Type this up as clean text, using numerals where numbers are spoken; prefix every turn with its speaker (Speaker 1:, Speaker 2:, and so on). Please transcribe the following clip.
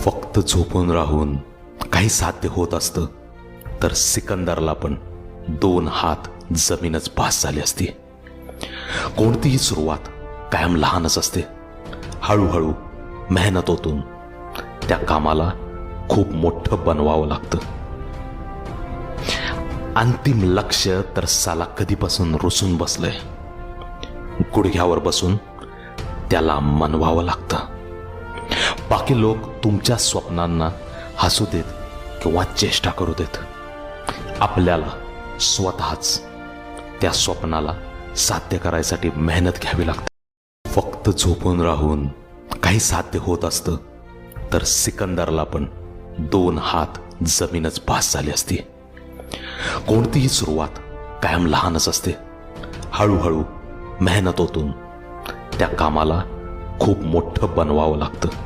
Speaker 1: फक्त झोपून राहून काही साध्य होत असतं तर सिकंदरला पण 2 हात जमीनच भास झाली असती. कोणतीही सुरुवात कायम लहानच असते. हळूहळू मेहनतोतून त्या कामाला खूप मोठं बनवावं लागतं. अंतिम लक्ष्य तर साला कधीपासून रुसून बसलंय. गुडघ्यावर बसून त्याला मनवावं लागतं. बाकी लोक तुमच्या स्वप्नांना हसू देत किंवा चेष्टा करू देत. आपल्याला स्वतःच त्या स्वप्नाला साध्य करायसाठी मेहनत घ्यावी लागते. फक्त झोपून राहून काही साध्य होत असतं तर सिकंदरला पण 2 हात जमीनच भास झाली असती. कोणतीही सुरुवात कायम लहानच असते. हळूहळू मेहनतोतून त्या कामाला खूप मोठं बनवावं लागतं.